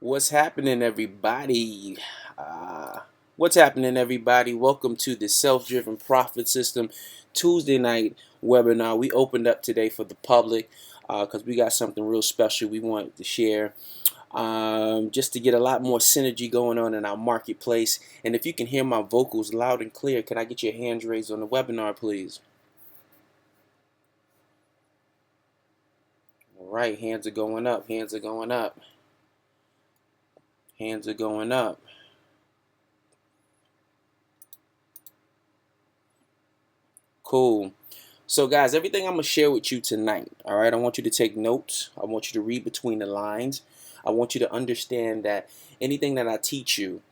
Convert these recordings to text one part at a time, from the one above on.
What's happening, everybody? Uh, what's happening, everybody? Welcome to the Self-Driven Profit System Tuesday night webinar. We opened up today for the public because we got something real special we wanted to share. Just to get a lot more synergy going on in our marketplace. And if you can hear my vocals loud and clear, can I get your hands raised on the webinar, please? All right, hands are going up. Hands are going up. Hands are going up. Cool. So guys, everything I'm going to share with you tonight, all right, I want you to take notes. I want you to read between the lines. I want you to understand that anything that I teach you,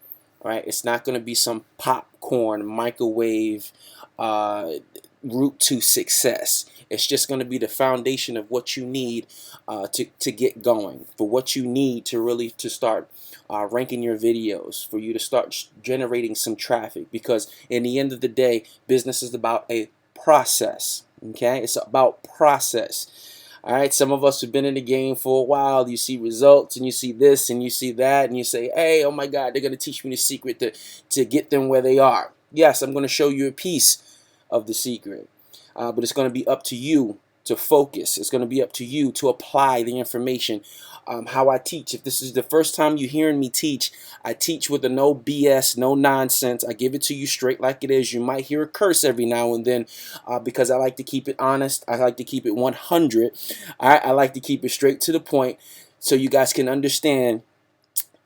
all right, it's not going to be some popcorn microwave route to success. It's just going to be the foundation of what you need to get going, for what you need to really to start ranking your videos, for you to start generating some traffic, because in the end of the day, business is about a process. Okay, it's about process. All right, some of us have been in the game for a while. You see results and you see this and you see that and you say, hey, oh my God, they're going to teach me the secret to get them where they are. Yes, I'm going to show you a piece of the secret, but it's going to be up to you to focus. It's going to be up to you to apply the information. How I teach. If this is the first time you're hearing me teach, I teach with a no BS, no nonsense. I give it to you straight like it is. You might hear a curse every now and then because I like to keep it honest. I like to keep it 100. I like to keep it straight to the point so you guys can understand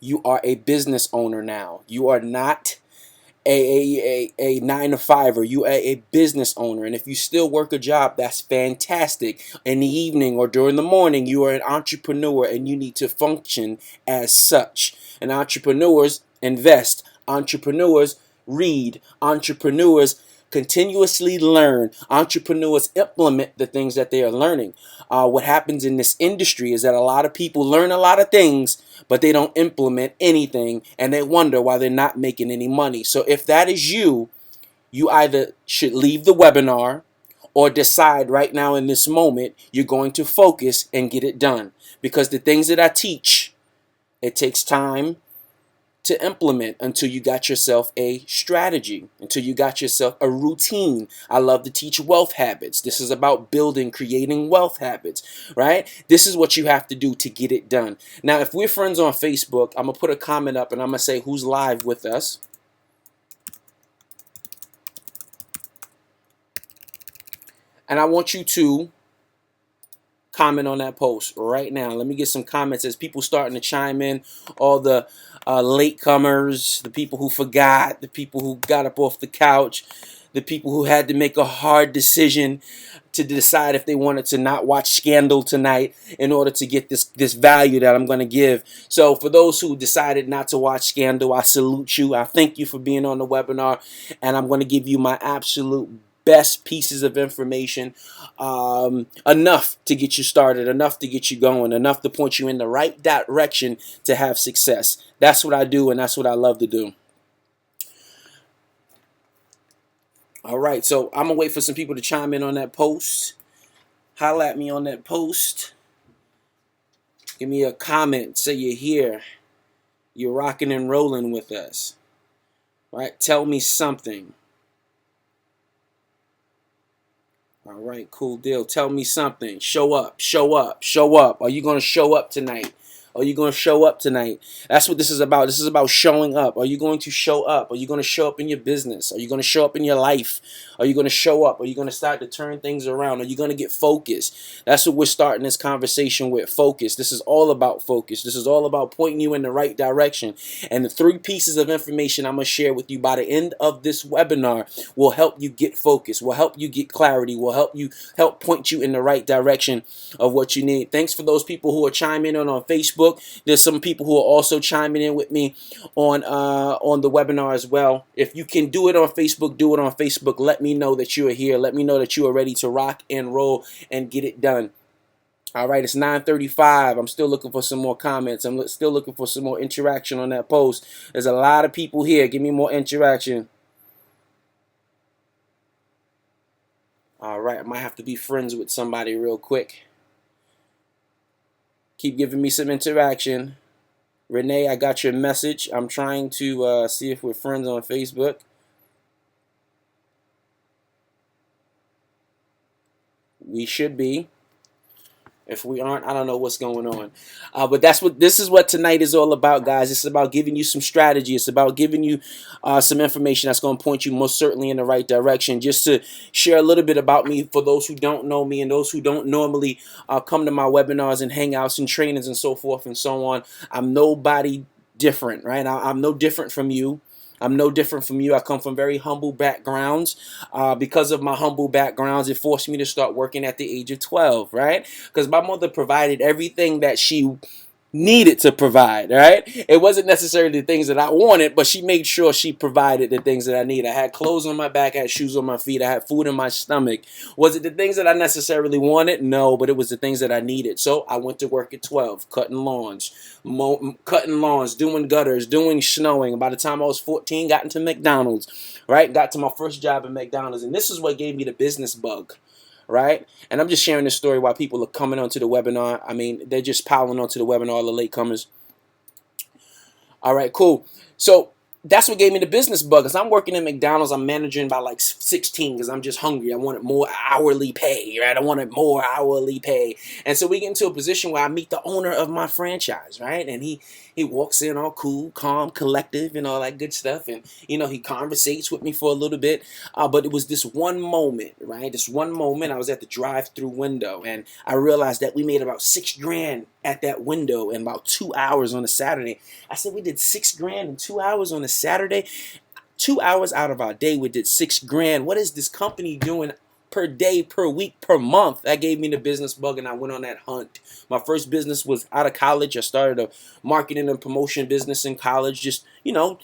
you are a business owner now. You are not a 9 to 5er. You are a business owner, and if you still work a job, that's fantastic. In the evening or during the morning, you are an entrepreneur and you need to function as such. And entrepreneurs invest, entrepreneurs read, entrepreneurs continuously learn, entrepreneurs implement the things that they are learning. What happens in this industry is that a lot of people learn a lot of things, but they don't implement anything, and they wonder why they're not making any money. So if that is you, you either should leave the webinar or decide right now in this moment you're going to focus and get it done. Because the things that I teach, it takes time to implement until you got yourself a strategy, until you got yourself a routine. I love to teach wealth habits. This is about building, creating wealth habits, right? This is what you have to do to get it done. Now, if we're friends on Facebook, I'm going to put a comment up and I'm going to say who's live with us. And I want you to comment on that post right now. Let me get some comments as people starting to chime in. All the latecomers, the people who forgot, the people who got up off the couch, the people who had to make a hard decision to decide if they wanted to not watch Scandal tonight in order to get this value that I'm going to give. So for those who decided not to watch Scandal, I salute you. I thank you for being on the webinar, and I'm going to give you my absolute best pieces of information, enough to get you started, enough to get you going, enough to point you in the right direction to have success. That's what I do, and that's what I love to do. All right, so I'm gonna wait for some people to chime in on that post. Holla at me on that post. Give me a comment. Say you're here. You're rocking and rolling with us. All right, tell me something. All right, cool deal. Tell me something. Show up, show up, show up. Are you going to show up tonight? Are you going to show up tonight? That's what this is about. This is about showing up. Are you going to show up? Are you going to show up in your business? Are you going to show up in your life? Are you going to show up? Are you going to start to turn things around? Are you going to get focused? That's what we're starting this conversation with, focus. This is all about focus. This is all about pointing you in the right direction. And the 3 pieces of information I'm going to share with you by the end of this webinar will help you get focused, will help you get clarity, will help point you in the right direction of what you need. Thanks for those people who are chiming in on Facebook. There's some people who are also chiming in with me on the webinar as well. If you can do it on Facebook, do it on Facebook. Let me know that you are here. Let me know that you are ready to rock and roll and get it done. All right, it's 9:35. I'm still looking for some more comments. I'm still looking for some more interaction on that post. There's a lot of people here. Give me more interaction. All right, I might have to be friends with somebody real quick. Keep giving me some interaction. Renee, I got your message. I'm trying to see if we're friends on Facebook. We should be. If we aren't, I don't know what's going on. But this is what tonight is all about, guys. It's about giving you some strategy. It's about giving you some information that's going to point you most certainly in the right direction. Just to share a little bit about me for those who don't know me and those who don't normally come to my webinars and hangouts and trainings and so forth and so on. I'm nobody different, right? I'm no different from you. I'm no different from you. I come from very humble backgrounds. Because of my humble backgrounds, it forced me to start working at the age of 12, right? Because my mother provided everything that she needed to provide, right? It wasn't necessarily the things that I wanted, but she made sure she provided the things that I needed. I had clothes on my back, I had shoes on my feet, I had food in my stomach. Was it the things that I necessarily wanted? No, but it was the things that I needed. So I went to work at 12, cutting lawns, doing gutters, doing snowing. By the time I was 14, got into McDonald's, right? Got to my first job at McDonald's, and this is what gave me the business bug. Right? And I'm just sharing this story while people are coming onto the webinar. I mean, they're just piling onto the webinar, all the latecomers. All right, cool. So that's what gave me the business bug. Cause I'm working at McDonald's. I'm managing by like 16 because I'm just hungry. I wanted more hourly pay, right? I wanted more hourly pay. And so we get into a position where I meet the owner of my franchise, right? And he walks in all cool, calm, collective, and all that good stuff. And, you know, he conversates with me for a little bit. But it was this one moment, right? This one moment I was at the drive-through window and I realized that we made about $6 grand at that window in about 2 hours on a Saturday. I said, we did $6 grand in 2 hours on a Saturday. 2 hours out of our day, we did $6 grand. What is this company doing per day, per week, per month? That gave me the business bug, and I went on that hunt. My first business was out of college. I started a marketing and promotion business in college, just, you know,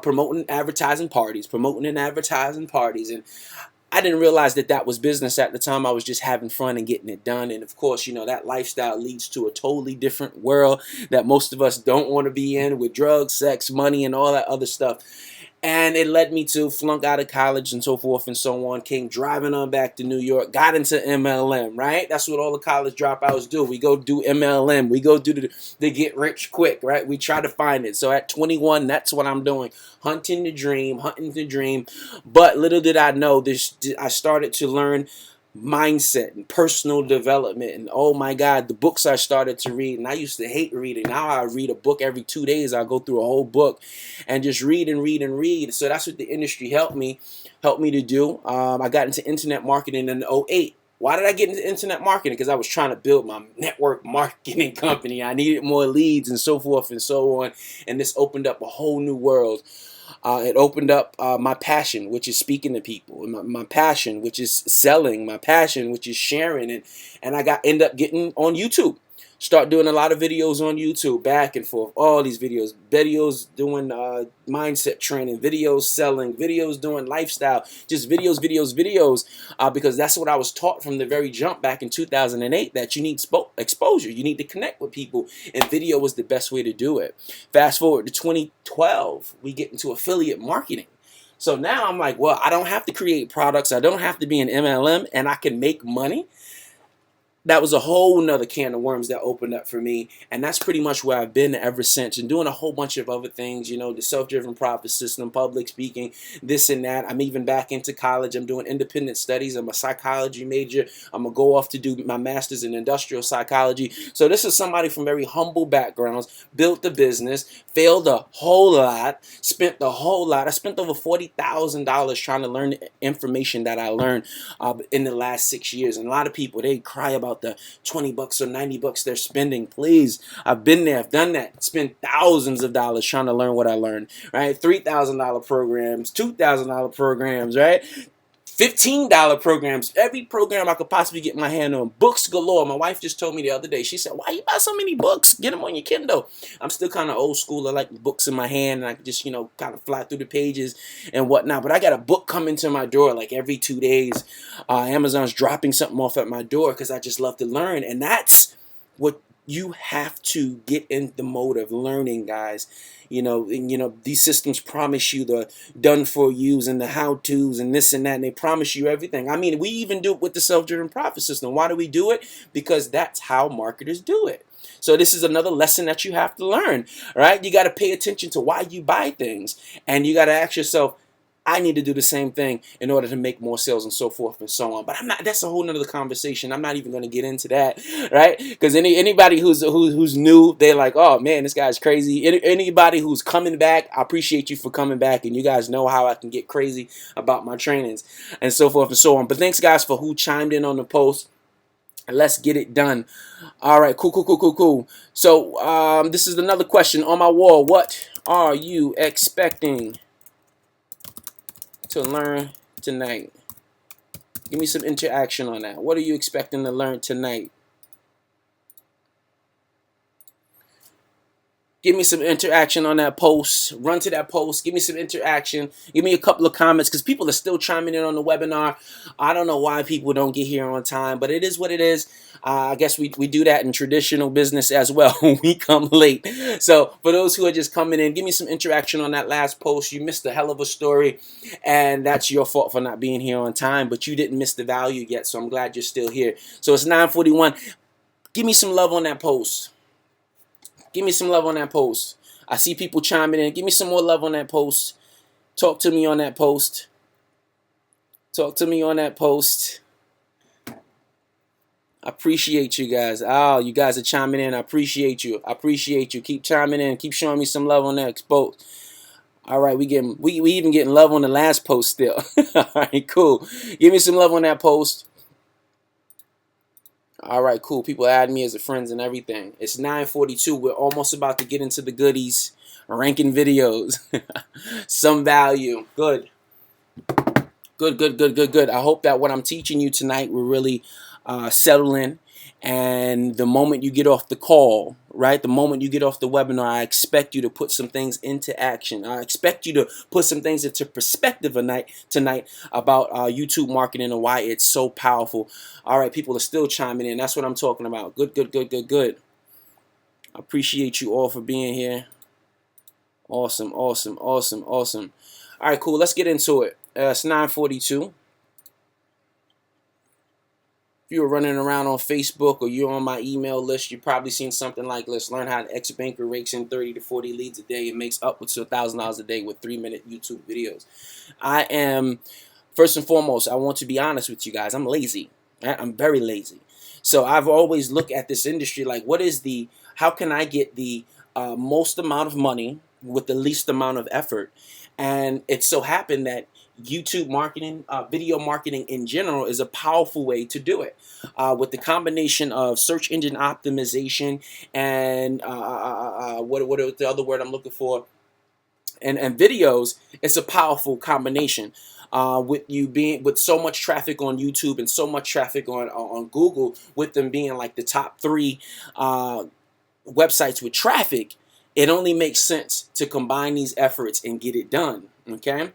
promoting advertising parties, and I didn't realize that that was business at the time. I was just having fun and getting it done. And of course, you know, that lifestyle leads to a totally different world that most of us don't want to be in, with drugs, sex, money, and all that other stuff. And it led me to flunk out of college and so forth and so on. Came driving on back to New York. Got into MLM, right? That's what all the college dropouts do. We go do MLM. We go do the get rich quick, right? We try to find it. So at 21, that's what I'm doing. Hunting the dream. But little did I know, I started to learn mindset and personal development, and oh my God, the books I started to read. And I used to hate reading. Now I read a book every 2 days. I go through a whole book and just read and read and read. So that's what the industry helped me to do. I got into internet marketing in '08. Why did I get into internet marketing? Because I was trying to build my network marketing company. I needed more leads and so forth and so on. And this opened up a whole new world. It opened up my passion, which is speaking to people, my passion, which is selling, my passion, which is sharing, and I end up getting on YouTube. Start doing a lot of videos on YouTube, back and forth, all these videos doing mindset training, videos selling, videos doing lifestyle, just videos, because that's what I was taught from the very jump back in 2008, that you need exposure, you need to connect with people, and video was the best way to do it. Fast forward to 2012, we get into affiliate marketing. So now I'm like, well, I don't have to create products, I don't have to be an MLM, and I can make money. That was a whole nother can of worms that opened up for me, and that's pretty much where I've been ever since, and doing a whole bunch of other things, you know, the self-driven profit system, public speaking, this and that. I'm even back into college. I'm doing independent studies. I'm a psychology major. I'm gonna go off to do my master's in industrial psychology. So this is somebody from very humble backgrounds, built the business, failed a whole lot, spent a whole lot. I spent over $40,000 trying to learn the information that I learned in the last 6 years. And a lot of people, they cry about the 20 bucks or 90 bucks they're spending. Please, I've been there, I've done that. Spent thousands of dollars trying to learn what I learned, right? $3,000 programs, $2,000 programs, right? $15 programs, every program I could possibly get my hand on. Books galore. My wife just told me the other day, she said, why you buy so many books? Get them on your Kindle. I'm still kind of old school. I like books in my hand, and I can just, you know, kind of fly through the pages and whatnot. But I got a book coming to my door like every 2 days. Amazon's dropping something off at my door because I just love to learn. And that's what you have to get in the mode of learning, guys. You know, and these systems promise you the done for yous and the how to's and this and that, and they promise you everything. I mean, we even do it with the self-driven profit system. Why do we do it? Because that's how marketers do it. So this is another lesson that you have to learn, right? You got to pay attention to why you buy things, and you got to ask yourself, I need to do the same thing in order to make more sales and so forth and so on. But I'm not. That's a whole nother conversation. I'm not even going to get into that, right? Because anybody who's new, they're like, oh man, this guy's crazy. Anybody who's coming back, I appreciate you for coming back, and you guys know how I can get crazy about my trainings and so forth and so on. But thanks guys for who chimed in on the post. Let's get it done. All right, cool. So this is another question on my wall. What are you expecting to learn tonight? Give me some interaction on that. What are you expecting to learn tonight? Give me some interaction on that post. Run to that post. Give me some interaction. Give me a couple of comments because people are still chiming in on the webinar. I don't know why people don't get here on time, but it is what it is. I guess we do that in traditional business as well. We come late. So for those who are just coming in, give me some interaction on that last post. You missed a hell of a story, and that's your fault for not being here on time, but you didn't miss the value yet, so I'm glad you're still here. So it's 9:41. Give me some love on that post. Give me some love on that post. I see people chiming in. Give me some more love on that post. Talk to me on that post. Talk to me on that post. I appreciate you guys. Oh, you guys are chiming in. I appreciate you. I appreciate you. Keep chiming in. Keep showing me some love on that post. All right, we even getting love on the last post still. All right, cool. Give me some love on that post. All right, cool. People add me as a friends and everything. It's 9:42. We're almost about to get into the goodies. Ranking videos. Some value. Good. Good. I hope that what I'm teaching you tonight will really settle in. And the moment you get off the call, right, the moment you get off the webinar, I expect you to put some things into action. I expect you to put some things into perspective tonight about YouTube marketing and why it's so powerful. All right, people are still chiming in. That's what I'm talking about. Good. I appreciate you all for being here. Awesome. All right, cool. Let's get into it. It's 9:42. If you were running around on Facebook or you're on my email list, you've probably seen something like, let's learn how an ex-banker rakes in 30 to 40 leads a day and makes upwards to $1,000 a day with 3-minute YouTube videos. I am, first and foremost, I want to be honest with you guys. I'm lazy. Right? I'm very lazy. So I've always looked at this industry like, how can I get the most amount of money with the least amount of effort? And it so happened that YouTube marketing, video marketing in general, is a powerful way to do it. With the combination of search engine optimization and what is the other word I'm looking for? And videos, it's a powerful combination. With so much traffic on YouTube and so much traffic on Google, with them being like the top 3 websites with traffic, it only makes sense to combine these efforts and get it done. Okay.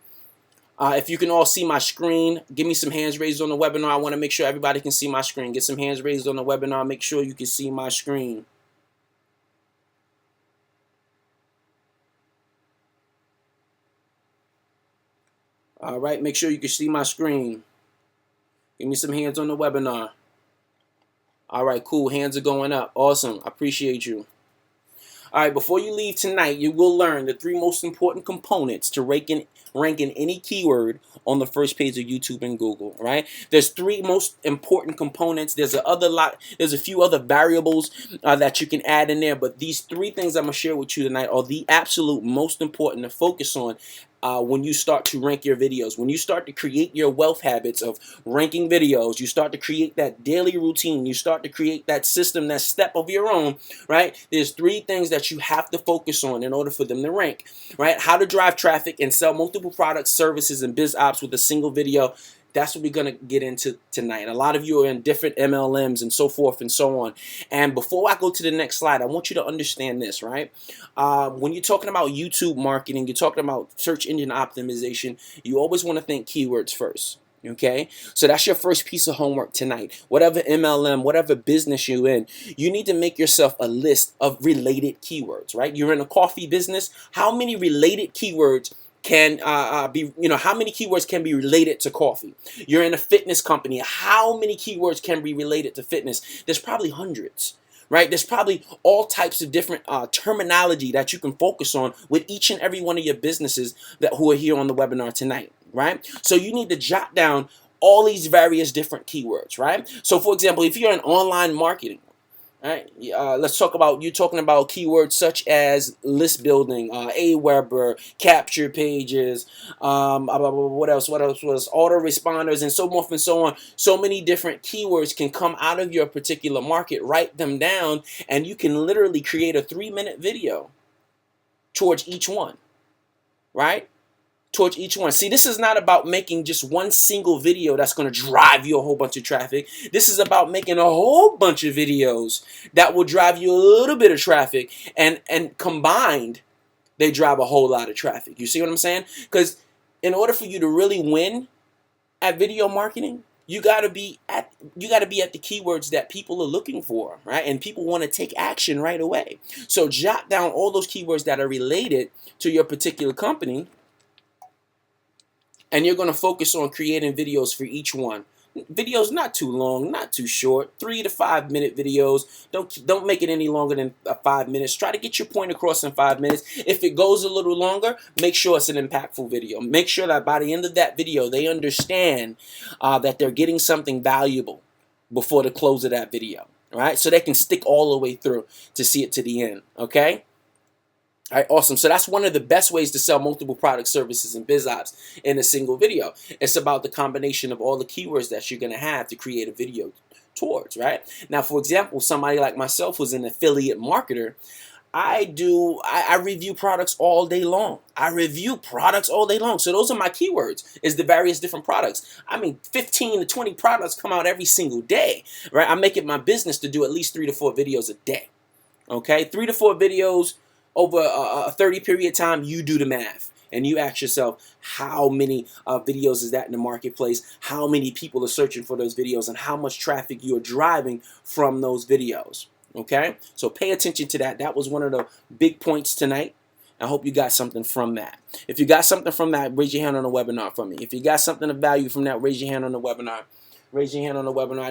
If you can all see my screen, give me some hands raised on the webinar. I want to make sure everybody can see my screen. Get some hands raised on the webinar. Make sure you can see my screen. All right, make sure you can see my screen. Give me some hands on the webinar. All right, cool. Hands are going up. Awesome. I appreciate you. All right, before you leave tonight, you will learn the 3 most important components to ranking any keyword on the first page of YouTube and Google. Right? There's 3 most important components. There's a few other variables that you can add in there, but these 3 things I'm gonna share with you tonight are the absolute most important to focus on. When you start to rank your videos, when you start to create your wealth habits of ranking videos, you start to create that daily routine, you start to create that system, that step of your own, right? There's 3 things that you have to focus on in order for them to rank, right? How to drive traffic and sell multiple products, services, and biz ops with a single video. That's what we're going to get into tonight. A lot of you are in different MLMs and so forth and so on. And before I go to the next slide, I want you to understand this, right? When you're talking about YouTube marketing, you're talking about search engine optimization, you always want to think keywords first. Okay, so that's your first piece of homework tonight. Whatever MLM, whatever business you're in, you need to make yourself a list of related keywords, right? You're in a coffee business. How many related keywords can be, how many keywords can be related to coffee? You're in a fitness company. How many keywords can be related to fitness? There's probably hundreds, right? There's probably all types of different terminology that you can focus on with each and every one of your businesses that who are here on the webinar tonight, right? So you need to jot down all these various different keywords, right? So for example, if you're in online marketing, right? Let's talk about, you're talking about keywords such as list building, Aweber, capture pages, what else? What else was autoresponders, and so forth and so on. So many different keywords can come out of your particular market. Write them down, and you can literally create a 3-minute video towards each one, right? Towards each one. See, this is not about making just one single video that's going to drive you a whole bunch of traffic. This is about making a whole bunch of videos that will drive you a little bit of traffic, and combined they drive a whole lot of traffic. You see what I'm saying? Because in order for you to really win at video marketing, you got to be at the keywords that people are looking for, right? And people want to take action right away. So jot down all those keywords that are related to your particular company, and you're going to focus on creating videos for each one. Videos not too long, not too short, 3 to 5 minute videos. Don't make it any longer than 5 minutes. Try to get your point across in 5 minutes. If it goes a little longer, make sure it's an impactful video. Make sure that by the end of that video, they understand that they're getting something valuable before the close of that video, right? So they can stick all the way through to see it to the end, okay? All right, awesome. So that's one of the best ways to sell multiple products, services, and biz ops in a single video. It's about the combination of all the keywords that you're going to have to create a video towards, right? Now, for example, somebody like myself who's an affiliate marketer, I review products all day long. I review products all day long. So those are my keywords, is the various different products. I mean, 15 to 20 products come out every single day, right? I make it my business to do at least 3 to 4 videos a day, okay? 3 to 4 videos over a 30 period time. You do the math and you ask yourself, how many videos is that in the marketplace? How many people are searching for those videos, and how much traffic you're driving from those videos? Okay, so pay attention to that. That was one of the big points tonight. I hope you got something from that. If you got something from that, raise your hand on the webinar for me. If you got something of value from that, raise your hand on the webinar. Raise your hand on the webinar.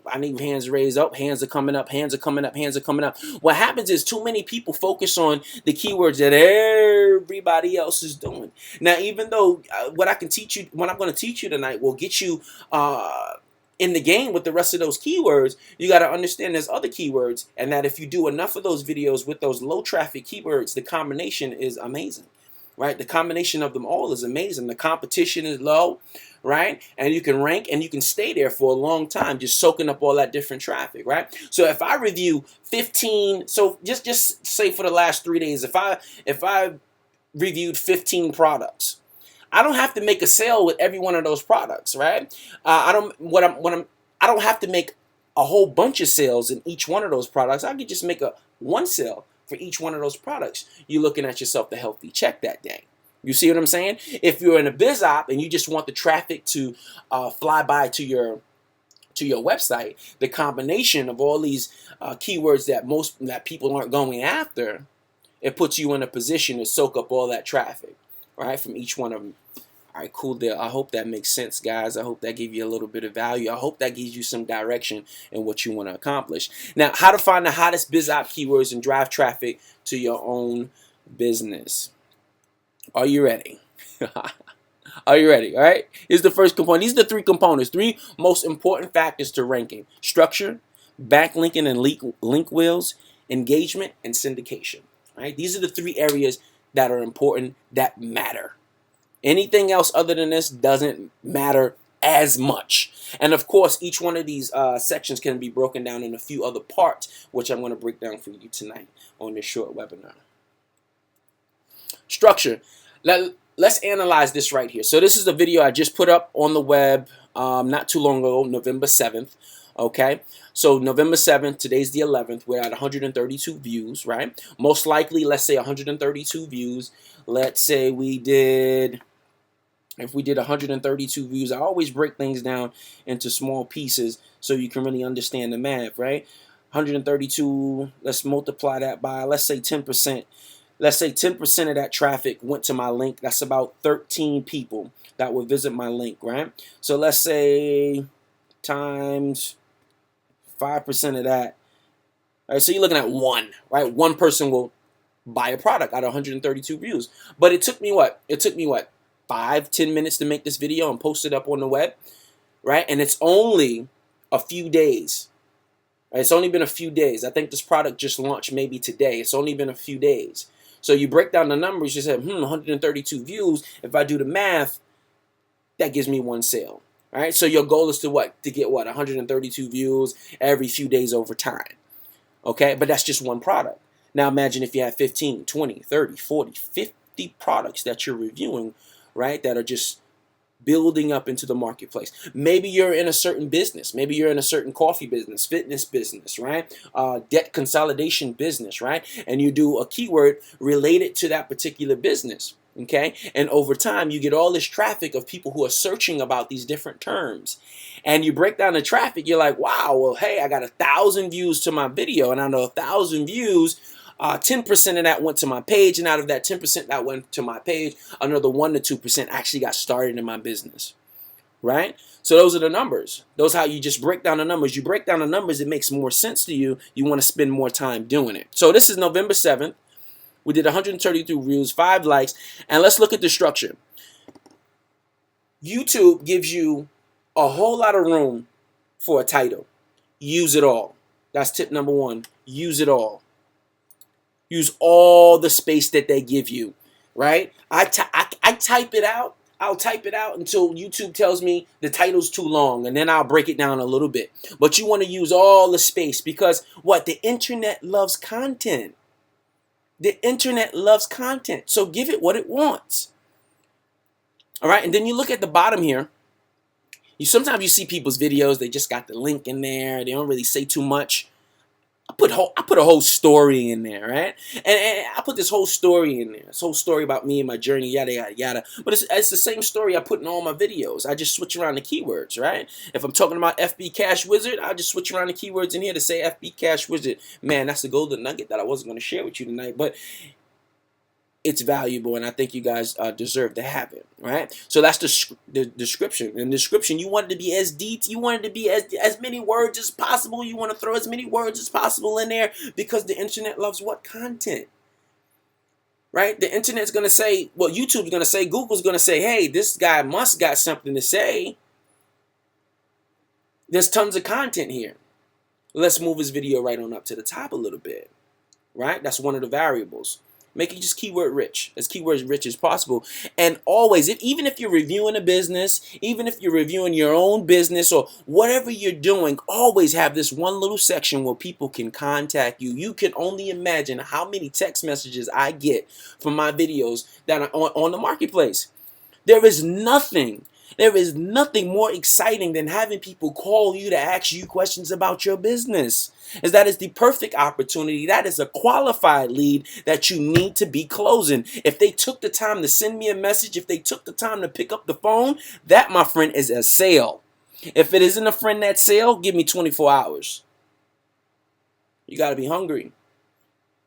I need hands raised up. Hands are coming up. Hands are coming up. Hands are coming up. What happens is too many people focus on the keywords that everybody else is doing. Now, even though what I'm going to teach you tonight will get you in the game with the rest of those keywords, you got to understand there's other keywords, and that if you do enough of those videos with those low traffic keywords, the combination is amazing, right? The combination of them all is amazing. The competition is low, right? And you can rank and you can stay there for a long time, just soaking up all that different traffic, right? So if I review 15, so just say for the last 3 days, if I reviewed 15 products, I don't have to make a sale with every one of those products, right? I don't have to make a whole bunch of sales in each one of those products. I could just make one sale for each one of those products. You're looking at yourself the healthy check that day. You see what I'm saying? If you're in a biz op and you just want the traffic to fly by to your website, the combination of all these keywords that people aren't going after, it puts you in a position to soak up all that traffic, right, from each one of them. All right, cool deal. I hope that makes sense, guys. I hope that gave you a little bit of value. I hope that gives you some direction in what you want to accomplish. Now, how to find the hottest biz op keywords and drive traffic to your own business. Are you ready? Are you ready? All right. Here's the first component. These are the 3 components, 3 most important factors to ranking: structure, backlinking and link wheels, engagement, and syndication. All right. These are the 3 areas that are important, that matter. Anything else other than this doesn't matter as much. And of course, each one of these sections can be broken down in a few other parts, which I'm going to break down for you tonight on this short webinar. Structure. Let's analyze this right here. So this is a video I just put up on the web not too long ago, November 7th. Okay, so November 7th, today's the 11th, we're at 132 views, right? Most likely, let's say 132 views. Let's say if we did 132 views, I always break things down into small pieces so you can really understand the math, right? 132, let's multiply that by, let's say 10%. Let's say 10% of that traffic went to my link. That's about 13 people that would visit my link, right? So let's say times 5% of that All right, so you're looking at one, right? One person will buy a product out of 132 views. But it took me what? It took me what? 5-10 minutes to make this video and post it up on the web, right? And it's only a few days. Right? It's only been a few days. I think this product just launched maybe today. It's only been a few days. So you break down the numbers, you said, 132 views. If I do the math, that gives me one sale. All right, so your goal is to what? To get what? 132 views every few days over time. Okay, but that's just one product. Now imagine if you have 15, 20, 30, 40, 50 products that you're reviewing, right, that are just building up into the marketplace. Maybe you're in a certain business. Maybe you're in a certain coffee business, fitness business, right? Debt consolidation business, right? And you do a keyword related to that particular business. Okay, and over time you get all this traffic of people who are searching about these different terms, and you break down the traffic. You're like, wow, well, hey, I got 1,000 views to my video, and I know 1,000 views, 10% of that went to my page, and out of that 10% that went to my page, another 1 to 2% actually got started in my business, right? So those are the numbers. Those are how you just break down the numbers. You break down the numbers, it makes more sense to you. You want to spend more time doing it. So this is November 7th. We did 132 views, 5 likes, and let's look at the structure. YouTube gives you a whole lot of room for a title. Use it all. That's tip number 1. Use it all. Use all the space that they give you, right? I type it out. I'll type it out until YouTube tells me the title's too long, and then I'll break it down a little bit. But you want to use all the space because what? The internet loves content. The internet loves content, so give it what it wants. All right, and then you look at the bottom here. Sometimes you see people's videos, they just got the link in there. They don't really say too much. I put a whole story in there, right? And I put this whole story in there. This whole story about me and my journey, yada, yada, yada. But it's the same story I put in all my videos. I just switch around the keywords, right? If I'm talking about FB Cash Wizard, I'll just switch around the keywords in here to say FB Cash Wizard. Man, that's the golden nugget that I wasn't going to share with you tonight. But it's valuable, and I think you guys deserve to have it, right? So that's the description. In the description, you want it to be as deep, you want it to be as many words as possible. You want to throw as many words as possible in there because the internet loves what? Content, right? The internet's going to say, well, YouTube's going to say, Google's going to say, hey, this guy must got something to say. There's tons of content here. Let's move his video right on up to the top a little bit, right? That's one of the variables. Make it just keyword rich, as keyword rich as possible. And always, even if you're reviewing a business, even if you're reviewing your own business or whatever you're doing, always have this one little section where people can contact you. You can only imagine how many text messages I get from my videos that are on the marketplace. There is nothing more exciting than having people call you to ask you questions about your business. As that is the perfect opportunity. That is a qualified lead that you need to be closing. If they took the time to send me a message, if they took the time to pick up the phone, that, my friend, is a sale. If it isn't a friend that sale, give me 24 hours. You got to be hungry.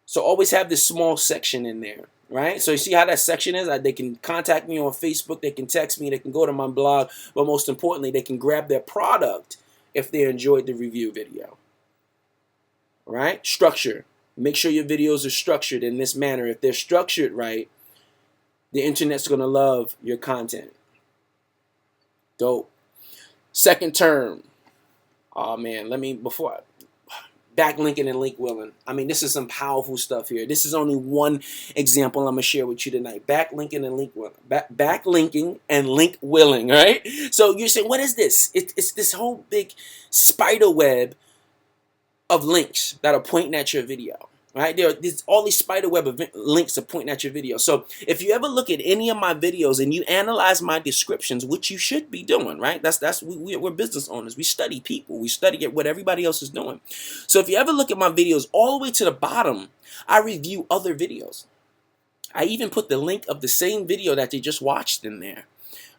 So always have this small section in there. Right? So you see how that section is? They can contact me on Facebook. They can text me. They can go to my blog. But most importantly, they can grab their product if they enjoyed the review video. Right? Structure. Make sure your videos are structured in this manner. If they're structured right, the internet's going to love your content. Dope. Second term. Oh, man. Backlinking and link willing. I mean, this is some powerful stuff here. This is only one example I'm going to share with you tonight. Backlinking and link willing. Backlinking and link willing, right? So you're saying, what is this? It's this whole big spider web of links that are pointing at your video, right? There's all these spider web of links are pointing at your video. So if you ever look at any of my videos and you analyze my descriptions, which you should be doing, right? We're business owners. We study people. We study what everybody else is doing. So if you ever look at my videos all the way to the bottom, I review other videos. I even put the link of the same video that you just watched in there,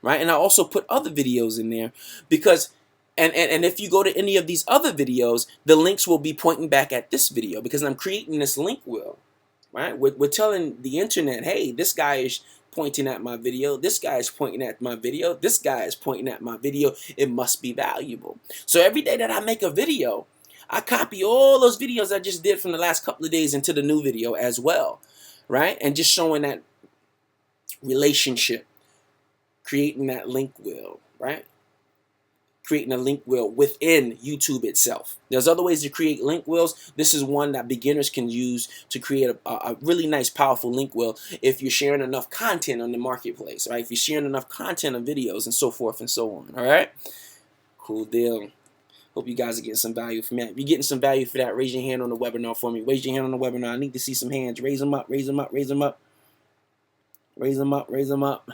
right? And I also put other videos in there because And if you go to any of these other videos, the links will be pointing back at this video because I'm creating this link wheel, right? We're telling the internet, hey, this guy is pointing at my video. This guy is pointing at my video. This guy is pointing at my video. It must be valuable. So every day that I make a video, I copy all those videos I just did from the last couple of days into the new video as well, right? And just showing that relationship, creating that link wheel, right? Creating a link wheel within YouTube itself. There's other ways to create link wheels. This is one that beginners can use to create a really nice, powerful link wheel if you're sharing enough content on the marketplace, right? If you're sharing enough content of videos and so forth and so on, all right? Cool deal. Hope you guys are getting some value from that. If you're getting some value for that, raise your hand on the webinar for me. Raise your hand on the webinar. I need to see some hands. Raise them up, raise them up, raise them up. Raise them up, raise them up.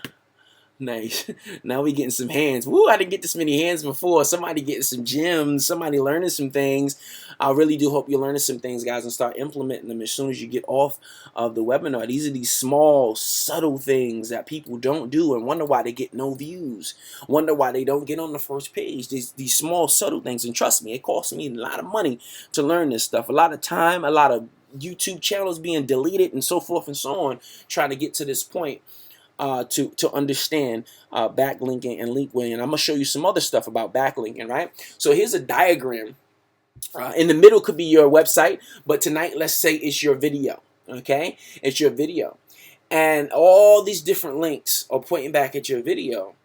Nice. Now we getting some hands. Woo, I didn't get this many hands before. Somebody getting some gems. Somebody learning some things. I really do hope you're learning some things, guys, and start implementing them as soon as you get off of the webinar. These are these small, subtle things that people don't do and wonder why they get no views. Wonder why they don't get on the first page. These small, subtle things. And trust me, it costs me a lot of money to learn this stuff. A lot of time, a lot of YouTube channels being deleted and so forth and so on, trying to get to this point. To understand backlinking and link weighing. I'm going to show you some other stuff about backlinking, right? So here's a diagram. In the middle could be your website, but tonight let's say it's your video, okay? It's your video. And all these different links are pointing back at your video.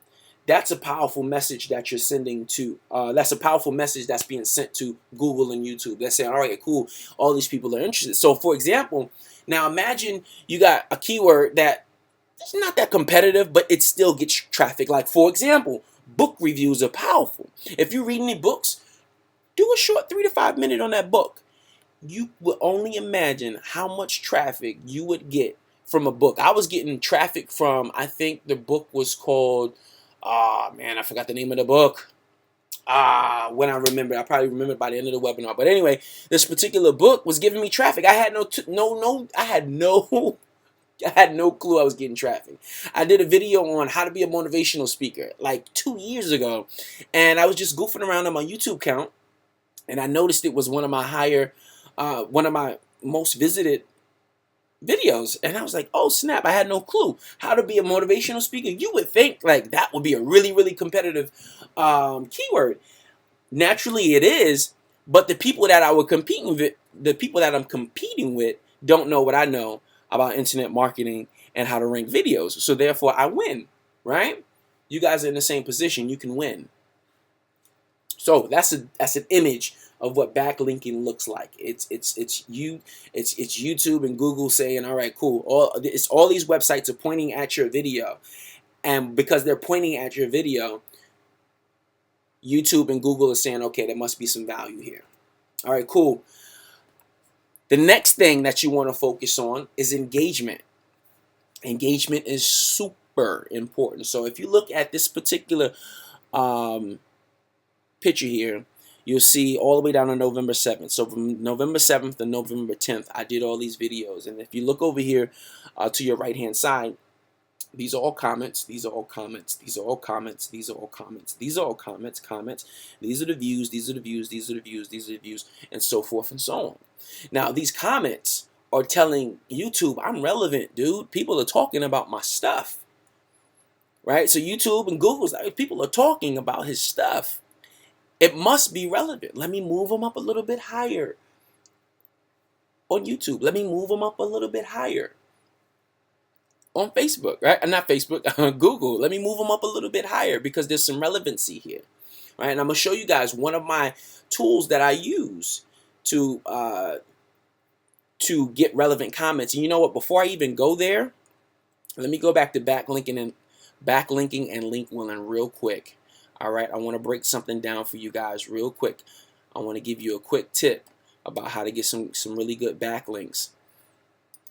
That's a powerful message that you're sending to, that's a powerful message that's being sent to Google and YouTube. They're saying, all right, cool, all these people are interested. So for example, now imagine you got a keyword that it's not that competitive, but it still gets traffic. Like, for example, book reviews are powerful. If you read any books, do a short 3 to 5 minute on that book. You will only imagine how much traffic you would get from a book. I was getting traffic from, I think the book was called, man, I forgot the name of the book. When I remember, I probably remember by the end of the webinar. But anyway, this particular book was giving me traffic. I had I had no clue I was getting traffic. I did a video on how to be a motivational speaker like 2 years ago, and I was just goofing around on my YouTube account, and I noticed it was one of my most visited videos, and I was like, oh snap, I had no clue how to be a motivational speaker. You would think like that would be a really, really competitive keyword. Naturally it is, but the people that I'm competing with don't know what I know about internet marketing and how to rank videos. So therefore I win, right? You guys are in the same position, you can win. So that's an image of what backlinking looks like. It's YouTube and Google saying, all right, cool. All these websites are pointing at your video. And because they're pointing at your video, YouTube and Google are saying, okay, there must be some value here. All right, cool. The next thing that you want to focus on is engagement. Engagement is super important. So if you look at this particular picture here, you'll see all the way down to November 7th. So from November 7th to November 10th, I did all these videos. And if you look over here to your right-hand side, these are all comments. These are all comments. These are all comments. These are all comments. These are all comments. Comments. These are the views. These are the views. These are the views. These are the views, and so forth and so on. Now, these comments are telling YouTube, I'm relevant, dude. People are talking about my stuff, right? So YouTube and Google's like, people are talking about his stuff. It must be relevant. Let me move them up a little bit higher on YouTube. Let me move them up a little bit higher on Facebook, right? Not Facebook, Google. Let me move them up a little bit higher because there's some relevancy here, right? And I'm gonna show you guys one of my tools that I use to get relevant comments. And you know what? Before I even go there, let me go back to backlinking and link willing real quick. All right, I want to break something down for you guys real quick. I want to give you a quick tip about how to get some really good backlinks.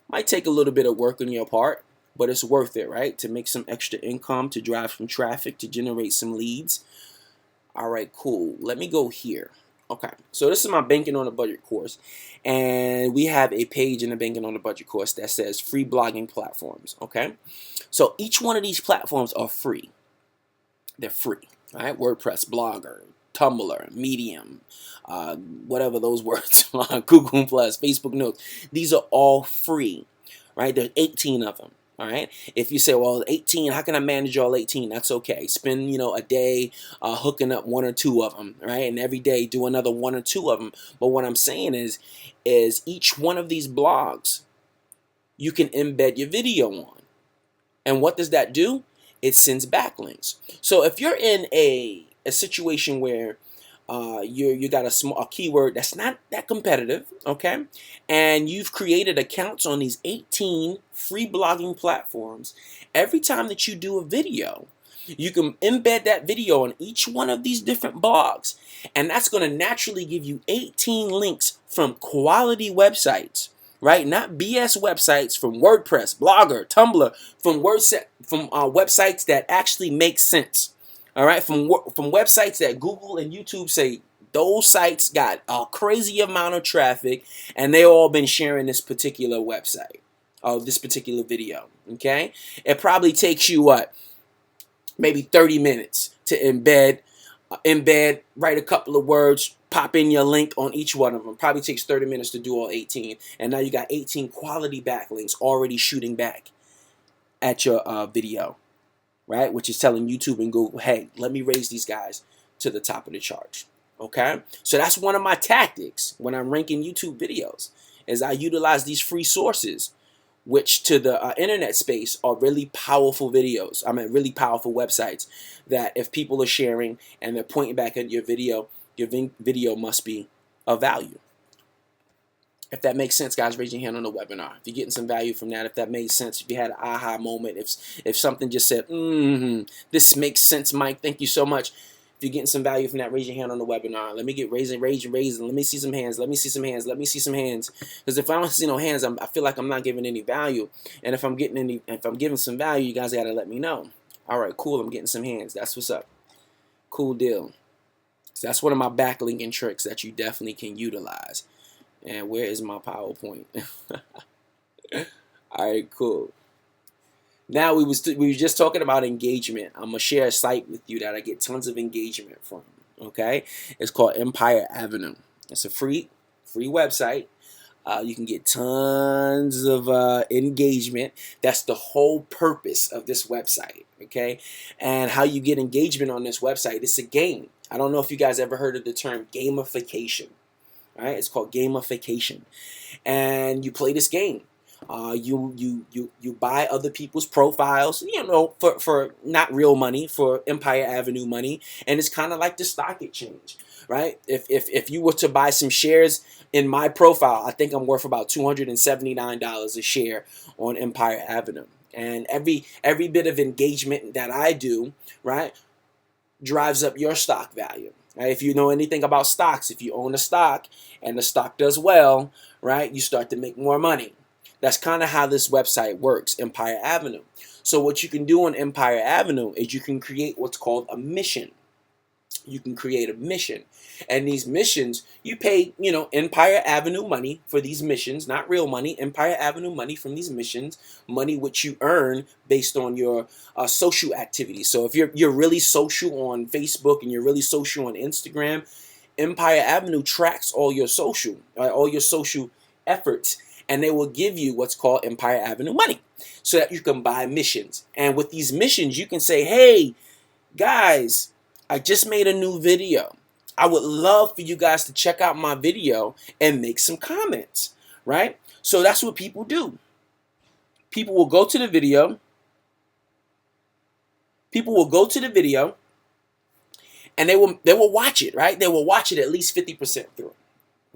Might take a little bit of work on your part, but it's worth it, right? To make some extra income, to drive some traffic, to generate some leads. All right, cool. Let me go here. Okay, so this is my Banking on a Budget course, and we have a page in the Banking on a Budget course that says free blogging platforms, okay? So each one of these platforms are free. They're free, right? WordPress, Blogger, Tumblr, Medium, whatever those words are, Google Plus, Facebook Notes. These are all free, right? There's 18 of them, All right. If you say, well, 18, how can I manage all 18? That's okay. Spend, a day hooking up one or two of them, right? And every day do another one or two of them. But what I'm saying is each one of these blogs you can embed your video on. And what does that do? It sends backlinks. So if you're in a situation where you got a keyword that's not that competitive, okay, and you've created accounts on these 18 free blogging platforms, every time that you do a video, you can embed that video on each one of these different blogs, and that's going to naturally give you 18 links from quality websites, right? Not BS websites from WordPress, Blogger, Tumblr, from websites that actually make sense. All right, from websites that Google and YouTube say those sites got a crazy amount of traffic, and they all been sharing this particular website, this particular video. Okay, it probably takes you maybe 30 minutes to embed, write a couple of words, pop in your link on each one of them. Probably takes 30 minutes to do all 18, and now you got 18 quality backlinks already shooting back at your video, right? Which is telling YouTube and Google, hey, let me raise these guys to the top of the charts. Okay, so that's one of my tactics when I'm ranking YouTube videos, is I utilize these free sources, which to the internet space are really powerful videos. I mean, really powerful websites that if people are sharing and they're pointing back at your video must be of value. If that makes sense, guys, raise your hand on the webinar. If you're getting some value from that, if that made sense, if you had an aha moment, if something just said, this makes sense, Mike, thank you so much. If you're getting some value from that, raise your hand on the webinar. Let me get raising. Let me see some hands. Let me see some hands. Let me see some hands. Because if I don't see no hands, I feel like I'm not giving any value. And if I'm giving some value, you guys gotta let me know. All right, cool. I'm getting some hands. That's what's up. Cool deal. So that's one of my backlinking tricks that you definitely can utilize. And where is my PowerPoint? All right, cool. Now we were just talking about engagement. I'm gonna share a site with you that I get tons of engagement from. Okay, it's called Empire Avenue. It's a free website. You can get tons of engagement. That's the whole purpose of this website. Okay, and how you get engagement on this website? It's a game. I don't know if you guys ever heard of the term gamification. All right, it's called gamification, and you play this game. You buy other people's profiles, for not real money, for Empire Avenue money, and it's kind of like the stock exchange, right? If you were to buy some shares in my profile, I think I'm worth about $279 a share on Empire Avenue, and every bit of engagement that I do, right, drives up your stock value. Right? If you know anything about stocks, if you own a stock and the stock does well, right, you start to make more money. That's kind of how this website works, Empire Avenue. So what you can do on Empire Avenue is you can create what's called a mission. You can create a mission. And these missions, you pay, Empire Avenue money for these missions, not real money, Empire Avenue money from these missions, money which you earn based on your social activities. So if you're really social on Facebook and you're really social on Instagram, Empire Avenue tracks all your social efforts, and they will give you what's called Empire Avenue money so that you can buy missions. And with these missions, you can say, hey, guys, I just made a new video. I would love for you guys to check out my video and make some comments, right? So that's what people do. People will go to the video. And they will watch it, right? They will watch it at least 50% through.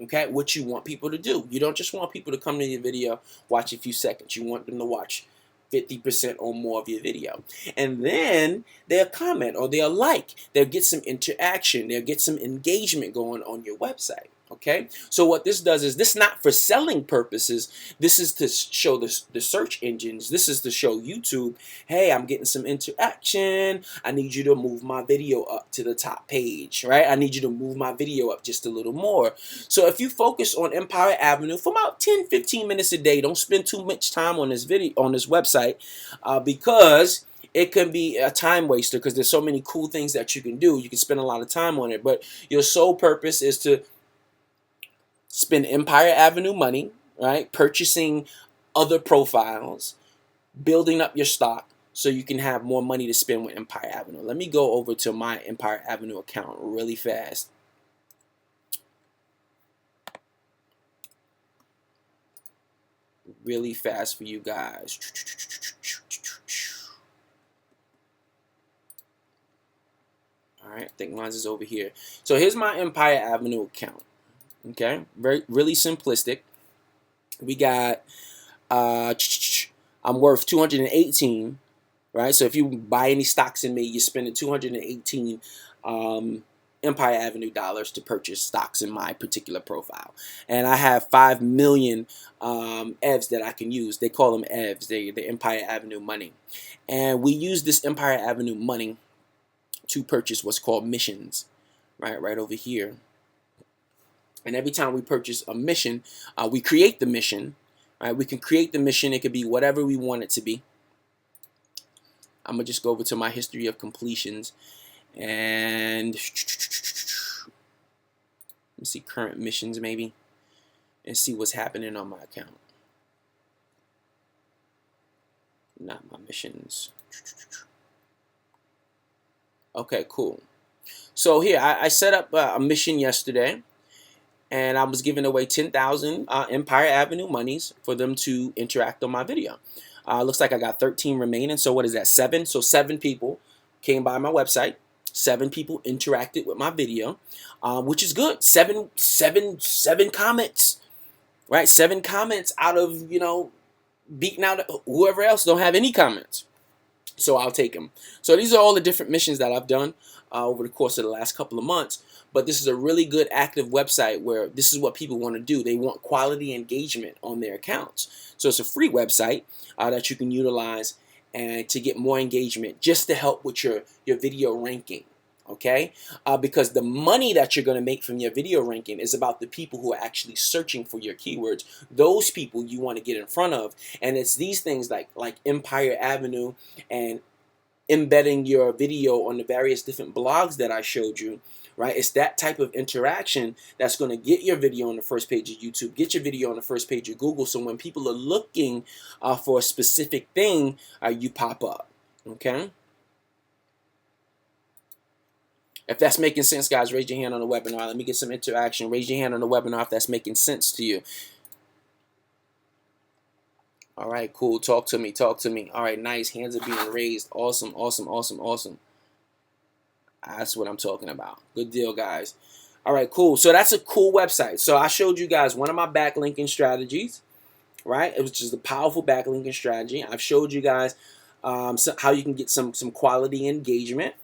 Okay, what you want people to do. You don't just want people to come to your video, watch a few seconds. You want them to watch 50% or more of your video. And then they'll comment or they'll like. They'll get some interaction. They'll get some engagement going on your website. Okay, so what this does is this not for selling purposes. This is to show the search engines. This is to show YouTube, hey, I'm getting some interaction. I need you to move my video up to the top page, right? I need you to move my video up just a little more. So if you focus on Empire Avenue for about 10-15 minutes a day, don't spend too much time on this website, because it can be a time waster, because there's so many cool things that you can do. You can spend a lot of time on it, but your sole purpose is to spend Empire Avenue money, right? Purchasing other profiles, building up your stock so you can have more money to spend with Empire Avenue. Let me go over to my Empire Avenue account really fast. Really fast for you guys. All right, I think mine is over here. So here's my Empire Avenue account. Okay, really simplistic. We got I'm worth 218, right? So if you buy any stocks in me, you're spending 218 Empire Avenue dollars to purchase stocks in my particular profile. And I have 5 million EVs that I can use. They call them EVs, the Empire Avenue money. And we use this Empire Avenue money to purchase what's called missions, right over here. And every time we purchase a mission, we create the mission. Right? We can create the mission. It could be whatever we want it to be. I'm going to just go over to my history of completions. And let me see current missions maybe. And see what's happening on my account. Not my missions. Okay, cool. So here, I set up a mission yesterday. And I was giving away 10,000 Empire Avenue monies for them to interact on my video. Looks like I got 13 remaining. So what is that? 7. So 7 people came by my website. 7 people interacted with my video, which is good. Seven comments, right? 7 comments out of, beating out whoever else don't have any comments. So I'll take them. So these are all the different missions that I've done over the course of the last couple of months. But this is a really good active website where this is what people want to do. They want quality engagement on their accounts. So it's a free website that you can utilize and to get more engagement just to help with your video ranking. Okay? Because the money that you're going to make from your video ranking is about the people who are actually searching for your keywords. Those people you want to get in front of. And it's these things like Empire Avenue and embedding your video on the various different blogs that I showed you. Right? It's that type of interaction that's going to get your video on the first page of YouTube, get your video on the first page of Google. So when people are looking for a specific thing, you pop up. Okay? If that's making sense, guys, raise your hand on the webinar. Let me get some interaction. Raise your hand on the webinar if that's making sense to you. All right, cool. Talk to me. Talk to me. All right, nice. Hands are being raised. Awesome, awesome, awesome, awesome. That's what I'm talking about. Good deal, guys. All right, cool. So that's a cool website. So I showed you guys one of my backlinking strategies, right? It was just a powerful backlinking strategy. I've showed you guys how you can get some quality engagement,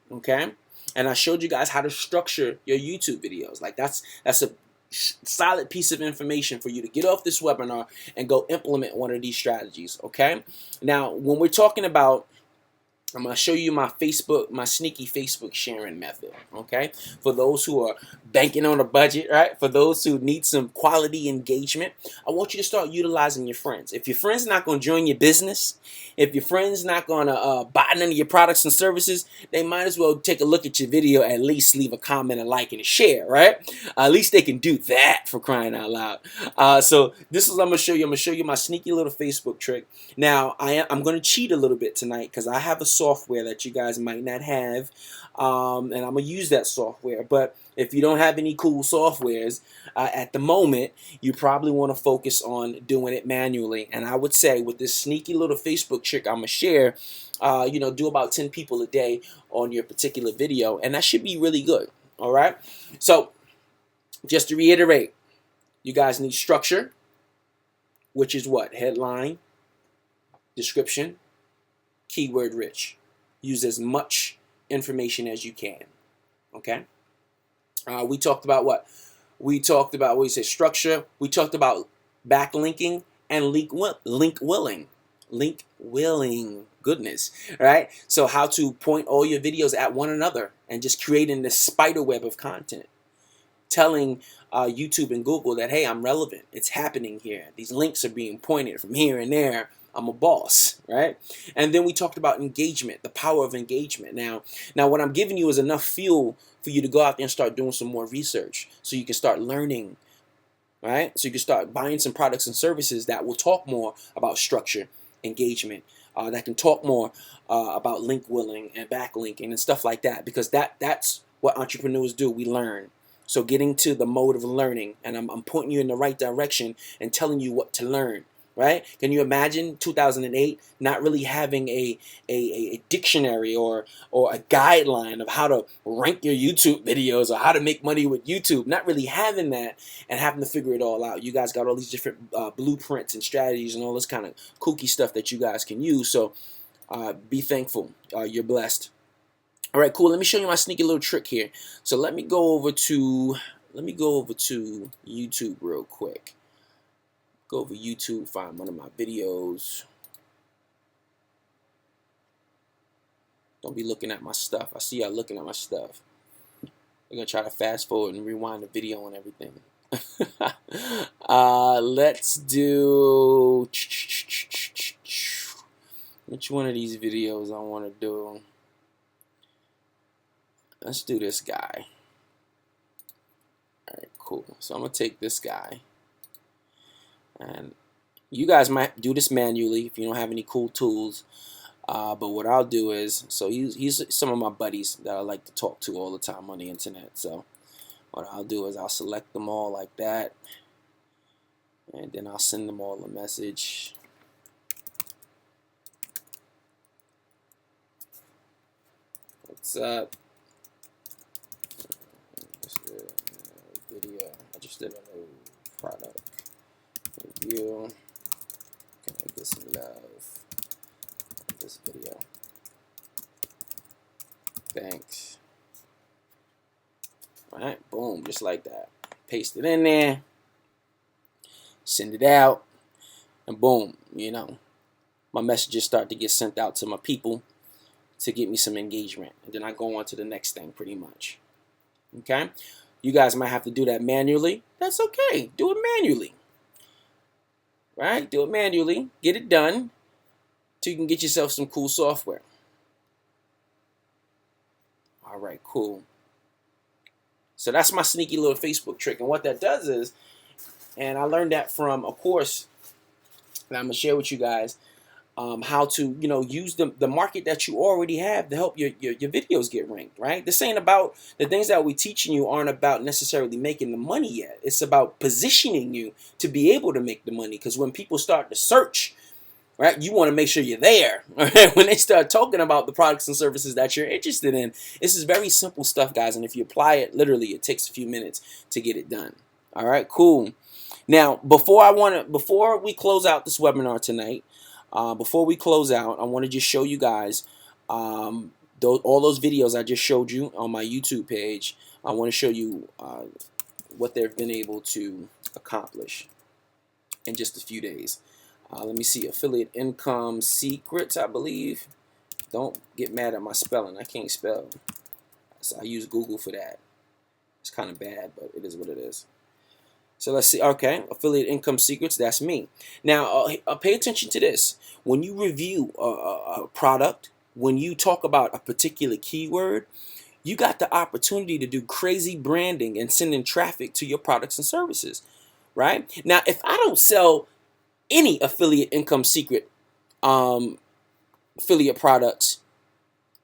okay? And I showed you guys how to structure your YouTube videos. Like that's a solid piece of information for you to get off this webinar and go implement one of these strategies, okay? Now, when we're talking about, I'm going to show you my sneaky Facebook sharing method, okay? For those who are banking on a budget, right? For those who need some quality engagement, I want you to start utilizing your friends. If your friend's not going to join your business, if your friend's not going to buy none of your products and services, they might as well take a look at your video, at least leave a comment, a like, and a share, right? At least they can do that, for crying out loud. So this is what I'm going to show you. I'm going to show you my sneaky little Facebook trick. Now, I'm going to cheat a little bit tonight because I have a software that you guys might not have, and I'm going to use that software. But if you don't have any cool softwares at the moment, you probably want to focus on doing it manually. And I would say with this sneaky little Facebook trick I'm going to share, do about 10 people a day on your particular video, and that should be really good. All right? So just to reiterate, you guys need structure, which is what? Headline, description, keyword rich. Use as much information as you can. Okay? We talked about what? We talked about, we said structure. We talked about backlinking and link willing. Link willing. Goodness. Right? So how to point all your videos at one another and just creating this spider web of content. Telling YouTube and Google that, hey, I'm relevant. It's happening here. These links are being pointed from here and there. I'm a boss, right? And then we talked about engagement, the power of engagement. Now what I'm giving you is enough fuel for you to go out there and start doing some more research so you can start learning, right? So you can start buying some products and services that will talk more about structure engagement, that can talk more about link willing and backlinking and stuff like that, because that's what entrepreneurs do. We learn. So getting to the mode of learning, and I'm pointing you in the right direction and telling you what to learn. Right? Can you imagine 2008 not really having a dictionary or a guideline of how to rank your YouTube videos or how to make money with YouTube? Not really having that and having to figure it all out. You guys got all these different blueprints and strategies and all this kind of kooky stuff that you guys can use. So be thankful. You're blessed. All right, cool. Let me show you my sneaky little trick here. So let me go over to YouTube real quick. Go over YouTube, find one of my videos. Don't be looking at my stuff. I see y'all looking at my stuff. We're going to try to fast forward and rewind the video and everything. Let's do... Which one of these videos I want to do? Let's do this guy. All right, cool. So I'm going to take this guy. And you guys might do this manually if you don't have any cool tools. But what I'll do is, so he's some of my buddies that I like to talk to all the time on the internet. So what I'll do is I'll select them all like that. And then I'll send them all a message. What's up? Video. I just did a new product review. Can I get some love on this video? Thanks. Alright, boom, just like that. Paste it in there. Send it out. And boom, you know, my messages start to get sent out to my people to get me some engagement. And then I go on to the next thing pretty much. Okay? You guys might have to do that manually. That's okay. Do it manually. Right? Do it manually. Get it done so you can get yourself some cool software. All right, cool. So that's my sneaky little Facebook trick. And what that does is, and I learned that from a course that I'm going to share with you guys, how to, you know, use the market that you already have to help your videos get ranked, right? This ain't about, the things that we're teaching you aren't about necessarily making the money yet. It's about positioning you to be able to make the money. Because when people start to search, right, you want to make sure you're there. Right? When they start talking about the products and services that you're interested in, this is very simple stuff, guys. And if you apply it, literally, it takes a few minutes to get it done. All right, cool. Now, before we close out this webinar tonight, before we close out, I want to just show you guys all those videos I just showed you on my YouTube page. I want to show you what they've been able to accomplish in just a few days. Let me see, affiliate income secrets, I believe. Don't get mad at my spelling. I can't spell. So I use Google for that. It's kind of bad, but it is what it is. So let's see. Okay, affiliate income secrets. That's me. Now, pay attention to this. When you review a product, when you talk about a particular keyword, you got the opportunity to do crazy branding and sending traffic to your products and services. Right now, if I don't sell any affiliate income secret affiliate products,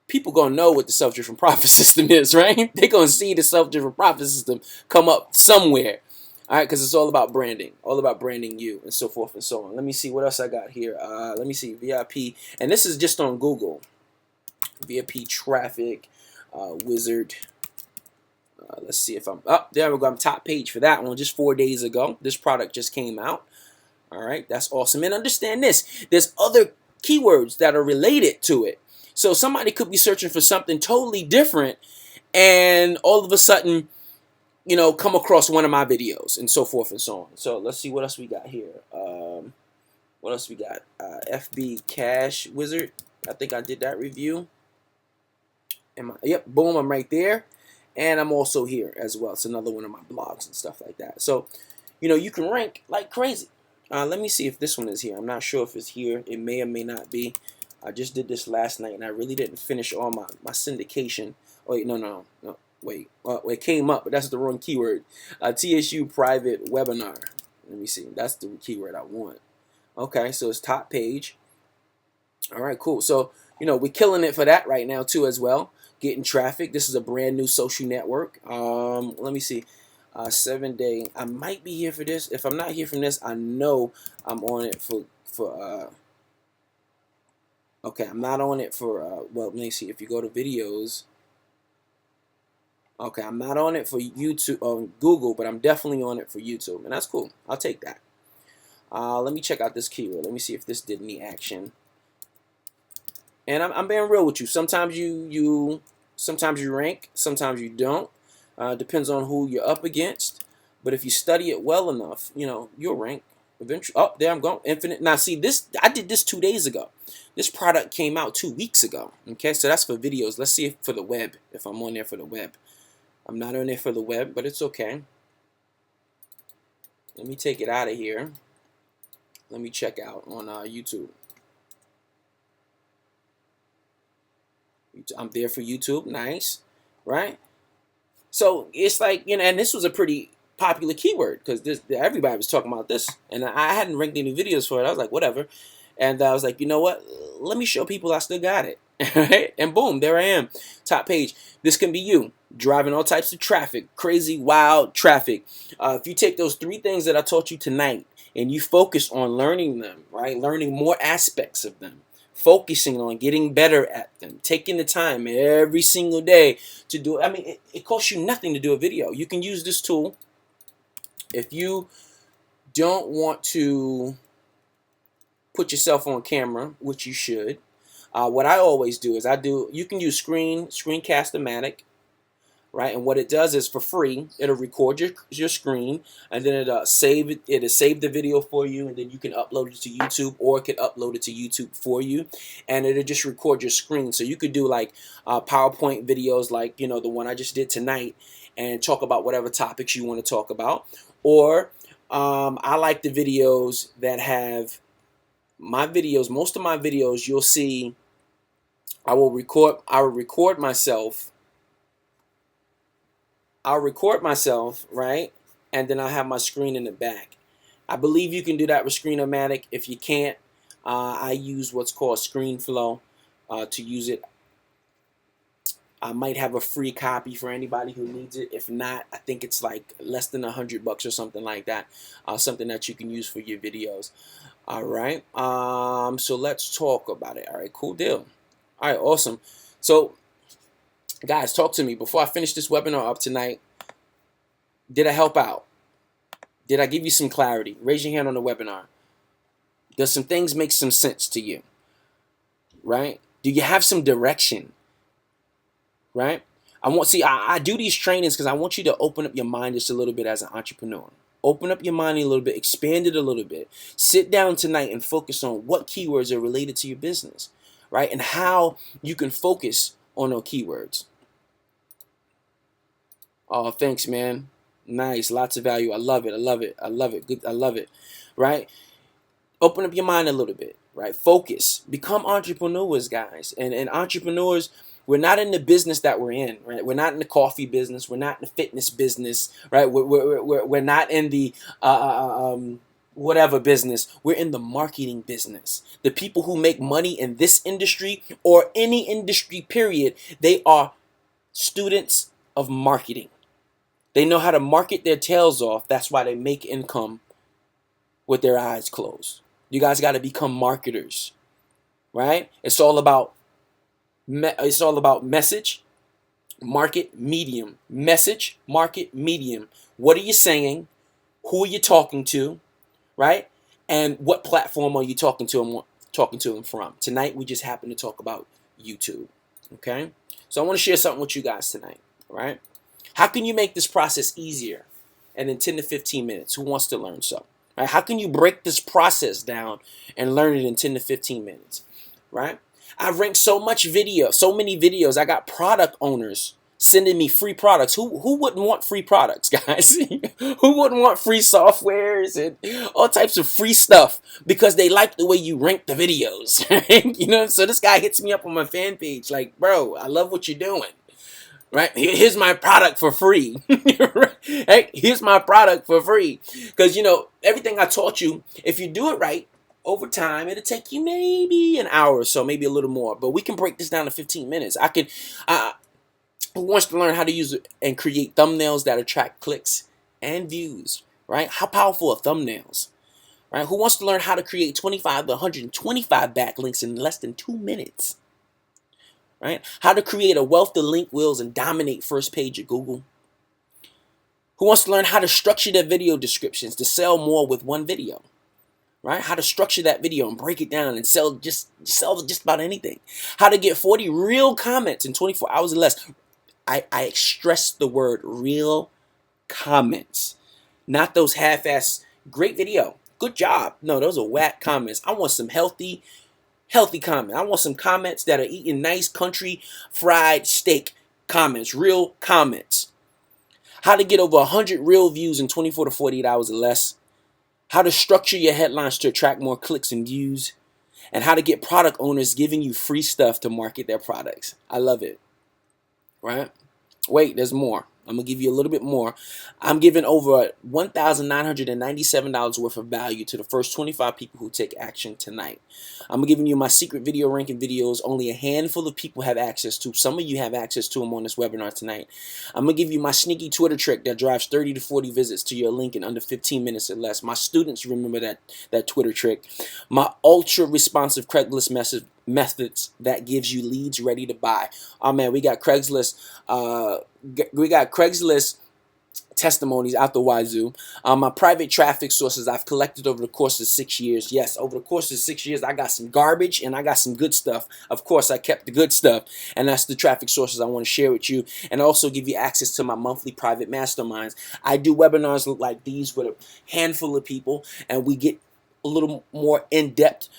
people gonna know what the self-driven profit system is, right? They're gonna see the self-driven profit system come up somewhere. All right, because it's all about branding you and so forth and so on. Let me see what else I got here. Let me see, VIP, and this is just on Google. VIP traffic wizard. Let's see if I'm up. There we go. I'm top page for that one just 4 days ago. This product just came out. All right, that's awesome. And understand this: there's other keywords that are related to it. So somebody could be searching for something totally different, and all of a sudden, you know, come across one of my videos and so forth and so on. So let's see what else we got here. What else we got? FB Cash Wizard. I think I did that review. Yep, boom, I'm right there. And I'm also here as well. It's another one of my blogs and stuff like that. So, you know, you can rank like crazy. Let me see if this one is here. I'm not sure if it's here. It may or may not be. I just did this last night, and I really didn't finish all my syndication. Oh, wait, no. Wait, it came up, but that's the wrong keyword. TSU private webinar. Let me see. That's the keyword I want. Okay, so it's top page. All right, cool. So, we're killing it for that right now too as well. Getting traffic. This is a brand new social network. Let me see. 7 day. I might be here for this. If I'm not here from this, I know I'm on it for. Okay, I'm not on it for. Well, let me see. If you go to videos. Okay, I'm not on it for YouTube on Google, but I'm definitely on it for YouTube, and that's cool. I'll take that. Let me check out this keyword. Let me see if this did any action. And I'm being real with you. Sometimes sometimes you rank, sometimes you don't. Depends on who you're up against. But if you study it well enough, you'll rank eventually. Oh, there I'm going. Infinite. Now see this. I did this 2 days ago. This product came out 2 weeks ago. Okay, so that's for videos. Let's see if for the web. If I'm on there for the web, I'm not on there for the web, but it's okay. Let me take it out of here. Let me check out on YouTube. I'm there for YouTube. Nice, right? So it's like, and this was a pretty popular keyword because everybody was talking about this, and I hadn't ranked any videos for it. I was like, whatever, and I was like, you know what? Let me show people I still got it. Right? And boom, there I am, top page. This can be you driving all types of traffic, crazy, wild traffic. If you take those 3 things that I taught you tonight and you focus on learning them, right? Learning more aspects of them, focusing on getting better at them, taking the time every single day to do it. I mean, it costs you nothing to do a video. You can use this tool if you don't want to put yourself on camera, which you should. What I always do is you can use Screencast-O-Matic, right? And what it does is for free, it'll record your screen, and then it'll save the video for you, and then you can upload it to YouTube, or it can upload it to YouTube for you, and it'll just record your screen. So you could do like PowerPoint videos, like the one I just did tonight, and talk about whatever topics you want to talk about. Or I like the videos that have my videos. Most of my videos, you'll see I will record myself. I'll record myself, right? And then I'll have my screen in the back. I believe you can do that with Screen-O-Matic. If you can't, I use what's called ScreenFlow to use it. I might have a free copy for anybody who needs it. If not, I think it's like less than $100 or something like that. Something that you can use for your videos. All right. So let's talk about it. All right. Cool deal. All right. Awesome. So, guys, talk to me before I finish this webinar up tonight. Did I help out? Did I give you some clarity? Raise your hand on the webinar. Does some things make some sense to you? Right? Do you have some direction? Right? I do these trainings because I want you to open up your mind just a little bit as an entrepreneur. Open up your mind a little bit, expand it a little bit. Sit down tonight and focus on what keywords are related to your business, right? And how you can focus on those keywords. Oh, thanks, man. Nice, lots of value. I love it. I love it. I love it. Good. I love it. Right? Open up your mind a little bit. Right? Focus. Become entrepreneurs, guys. And entrepreneurs, we're not in the business that we're in. Right? We're not in the coffee business. We're not in the fitness business. Right? We're not in the whatever business. We're in the marketing business. The people who make money in this industry or any industry, period, they are students of marketing. They know how to market their tails off. That's why they make income with their eyes closed. You guys got to become marketers, right? It's all about message, market, medium. Message, market, medium. What are you saying? Who are you talking to, right? And what platform are you talking to them from? Tonight we just happen to talk about YouTube, okay? So I want to share something with you guys tonight, right? How can you make this process easier and in 10 to 15 minutes? Who wants to learn so? Right? How can you break this process down and learn it in 10 to 15 minutes? Right? I've ranked so many videos. I got product owners sending me free products. Who wouldn't want free products, guys? Who wouldn't want free softwares and all types of free stuff because they like the way you rank the videos? Right? So this guy hits me up on my fan page like, bro, I love what you're doing. Right? Here's my product for free. Right? Here's my product for free. Because, everything I taught you, if you do it right, Over time, it'll take you maybe an hour or so, maybe a little more. But we can break this down to 15 minutes. Who wants to learn how to use it and create thumbnails that attract clicks and views, right? How powerful are thumbnails, right? Who wants to learn how to create 25 to 125 backlinks in less than 2 minutes, right? How to create a wealth of link wheels and dominate first page of Google. Who wants to learn how to structure their video descriptions to sell more with one video, right? How to structure that video and break it down and sell just about anything. How to get 40 real comments in 24 hours or less. I stress the word real comments, not those half-ass great video, good job. No, those are whack comments. I want some healthy comments. I want some comments that are eating nice country fried steak comments, real comments. How to get over 100 real views in 24 to 48 hours or less. How to structure your headlines to attract more clicks and views. And how to get product owners giving you free stuff to market their products. I love it. Right? Wait, there's more. I'm going to give you a little bit more. I'm giving over $1,997 worth of value to the first 25 people who take action tonight. I'm giving you my secret video ranking videos. Only a handful of people have access to. Some of you have access to them on this webinar tonight. I'm going to give you my sneaky Twitter trick that drives 30 to 40 visits to your link in under 15 minutes or less. My students remember that Twitter trick. My ultra responsive Craigslist methods that gives you leads ready to buy. Oh man, we got Craigslist testimonies out the wazoo. My private traffic sources I've collected over the course of 6 years. Yes, over the course of 6 years, I got some garbage and I got some good stuff. Of course, I kept the good stuff, and that's the traffic sources I want to share with you, and also give you access to my monthly private masterminds. I do webinars like these with a handful of people, and we get a little more in-depth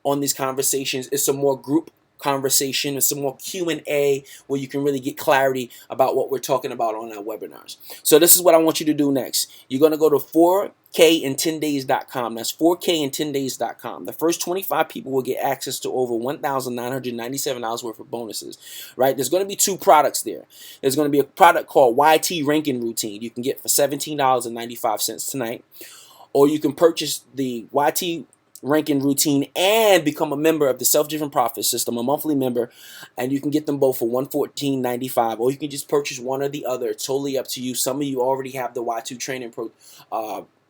on these conversations. It's a more group conversation. It's some more Q&A where you can really get clarity about what we're talking about on our webinars. So this is what I want you to do next. You're going to go to 4kintenday's.com. That's 4kintenday's.com. The first 25 people will get access to over $1,997 worth of bonuses, right? There's going to be two products there. There's going to be a product called YT Ranking Routine you can get for $17.95 tonight, or you can purchase the YT Ranking Routine and become a member of the Self-Driven Profit System, a monthly member, and you can get them both for $114.95, or you can just purchase one or the other. It's totally up to you. Some of you already have the Y2 training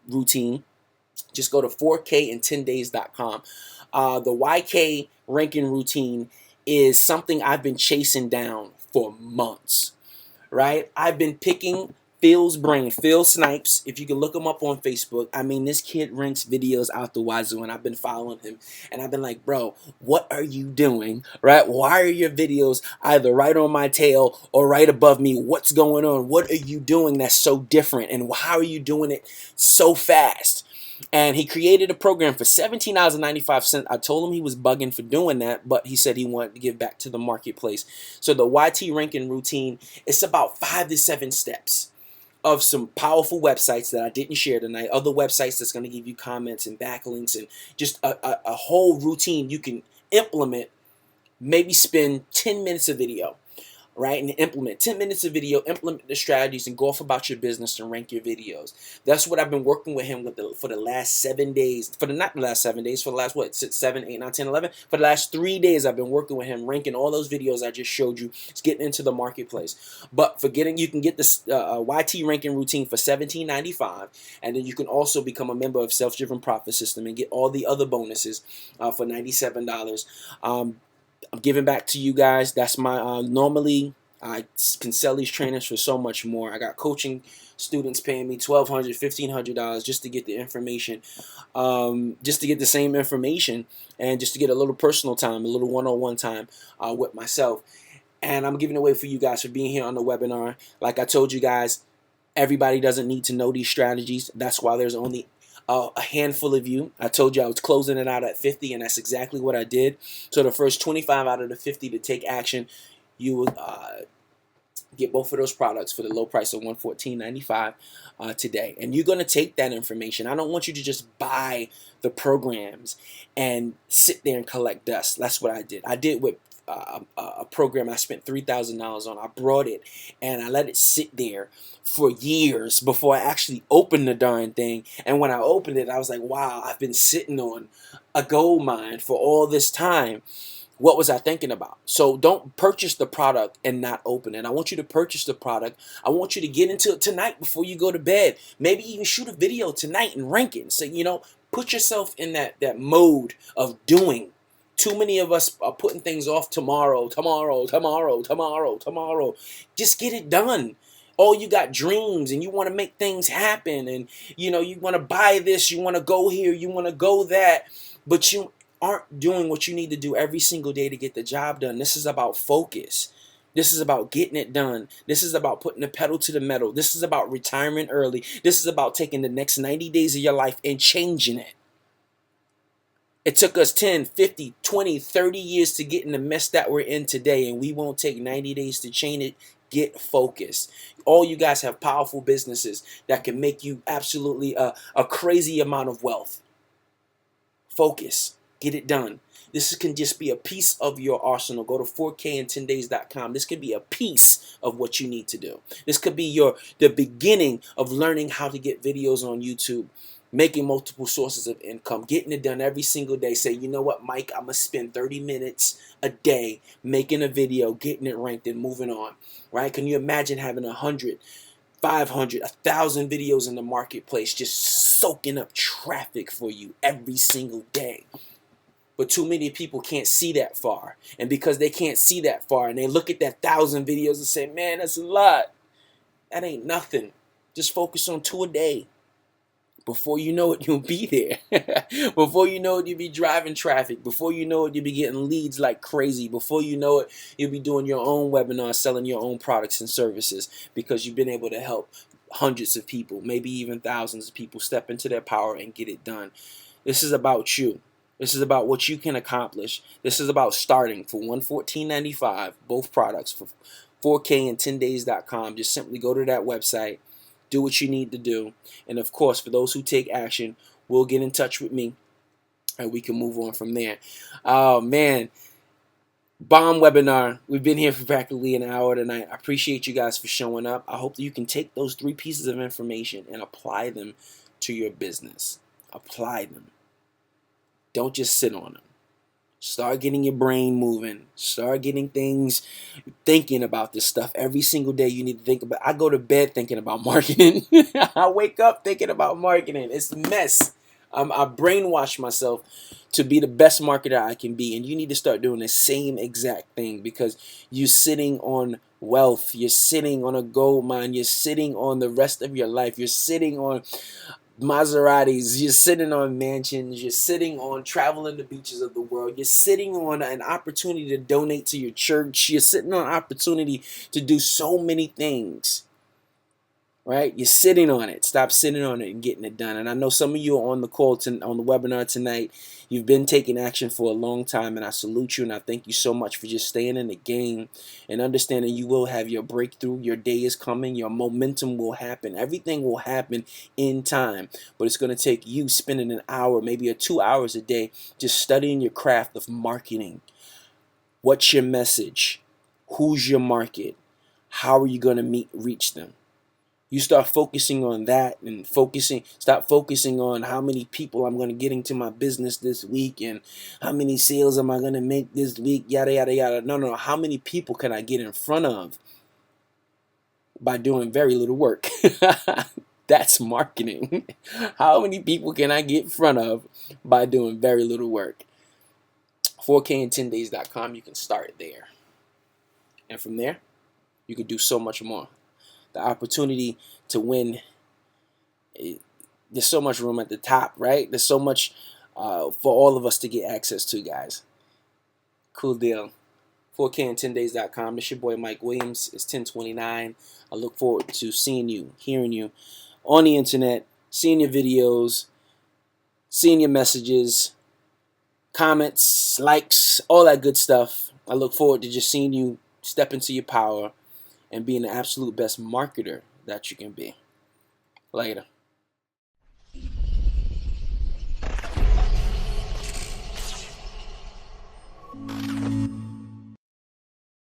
routine. Just go to 4kintenday's.com. The YK Ranking Routine is something I've been chasing down for months, right? I've been picking Phil's brain, Phil Snipes. If you can look him up on Facebook, I mean, this kid ranks videos out the wazoo, and I've been following him, and I've been like, bro, what are you doing, right? Why are your videos either right on my tail or right above me? What's going on? What are you doing that's so different, and how are you doing it so fast? And he created a program for $17.95. I told him he was bugging for doing that, but he said he wanted to give back to the marketplace. So the YT Ranking Routine, it's about 5 to 7 steps of some powerful websites that I didn't share tonight, other websites that's going to give you comments and backlinks, and just a whole routine you can implement. Maybe spend 10 minutes of video, right? And implement 10 minutes of video, implement the strategies, and go off about your business and rank your videos. That's what I've been working with him for the last 7 days. Not the last 7 days, for the last, 6, 7, 8, 9, 10, 11. For the last 3 days, I've been working with him, ranking all those videos I just showed you. It's getting into the marketplace. But you can get this YT Ranking Routine for $17.95, and then you can also become a member of Self-Driven Profit System and get all the other bonuses for $97. I'm giving back to you guys. That's my normally I can sell these trainers for so much more. I got coaching students paying me $1,200, $1,500 just to get the information, just to get the same information, and just to get a little personal time, a little one-on-one time with myself. And I'm giving away for you guys for being here on the webinar. Like I told you guys, everybody doesn't need to know these strategies. That's why there's only a handful of you. I told you I was closing it out at 50, and that's exactly what I did. So the first 25 out of the 50 to take action, you will get both of those products for the low price of $114.95 today. And you're going to take that information. I don't want you to just buy the programs and sit there and collect dust. That's what I did. I did with a program I spent $3,000 on. I brought it and I let it sit there for years before I actually opened the darn thing. And when I opened it, I was like, wow, I've been sitting on a gold mine for all this time. What was I thinking about? So don't purchase the product and not open it. I want you to purchase the product. I want you to get into it tonight before you go to bed. Maybe even shoot a video tonight and rank it. So, put yourself in that mode of doing. Too many of us are putting things off tomorrow. Just get it done. Oh, you got dreams and you want to make things happen, and you want to buy this, you want to go here, you want to go that, but you aren't doing what you need to do every single day to get the job done. This is about focus. This is about getting it done. This is about putting the pedal to the metal. This is about retirement early. This is about taking the next 90 days of your life and changing it. It took us 10, 50, 20, 30 years to get in the mess that we're in today, and we won't take 90 days to change it. Get focused. All you guys have powerful businesses that can make you absolutely a crazy amount of wealth. Focus. Get it done. This can just be a piece of your arsenal. Go to 4kand10days.com. This could be a piece of what you need to do. This could be the beginning of learning how to get videos on YouTube, making multiple sources of income, getting it done every single day. Say, you know what, Mike, I'm going to spend 30 minutes a day making a video, getting it ranked, and moving on. Right? Can you imagine having 100, 500, 1,000 videos in the marketplace just soaking up traffic for you every single day? But too many people can't see that far. And because they can't see that far and they look at that 1,000 videos and say, man, that's a lot. That ain't nothing. Just focus on 2 a day. Before you know it, you'll be there. Before you know it, you'll be driving traffic. Before you know it, you'll be getting leads like crazy. Before you know it, you'll be doing your own webinars, selling your own products and services, because you've been able to help hundreds of people, maybe even thousands of people, step into their power and get it done. This is about you. This is about what you can accomplish. This is about starting for $114.95, both products, for 4kand10days.com. Just simply go to that website, do what you need to do. And of course, for those who take action, we'll get in touch with me and we can move on from there. Oh, man. Bomb webinar. We've been here for practically an hour tonight. I appreciate you guys for showing up. I hope that you can take those 3 pieces of information and apply them to your business. Apply them. Don't just sit on them. Start getting your brain moving. Start getting things, thinking about this stuff every single day. You need to think about. I go to bed thinking about marketing. I wake up thinking about marketing. It's a mess. I brainwash myself to be the best marketer I can be. And you need to start doing the same exact thing, because you're sitting on wealth. You're sitting on a gold mine. You're sitting on the rest of your life. You're sitting on Maseratis, you're sitting on mansions, you're sitting on traveling the beaches of the world, you're sitting on an opportunity to donate to your church, you're sitting on an opportunity to do so many things, right? You're sitting on it. Stop sitting on it and getting it done. And I know some of you are on the call, on the webinar tonight. You've been taking action for a long time, and I salute you, and I thank you so much for just staying in the game and understanding you will have your breakthrough. Your day is coming. Your momentum will happen. Everything will happen in time, but it's going to take you spending an hour, maybe 2 hours a day, just studying your craft of marketing. What's your message? Who's your market? How are you going to reach them? You start focusing on that and stop focusing on how many people I'm going to get into my business this week and how many sales am I going to make this week, yada, yada, yada. No. How many people can I get in front of by doing very little work? That's marketing. How many people can I get in front of by doing very little work? 4kand10days.com. You can start there. And from there, you can do so much more. The opportunity to win, there's so much room at the top, right? There's so much for all of us to get access to, guys. Cool deal. 4kand10days.com. This your boy Mike Williams. It's 10:29. I look forward to seeing you, hearing you on the internet, seeing your videos, seeing your messages, comments, likes, all that good stuff. I look forward to just seeing you step into your power and being the absolute best marketer that you can be. Later.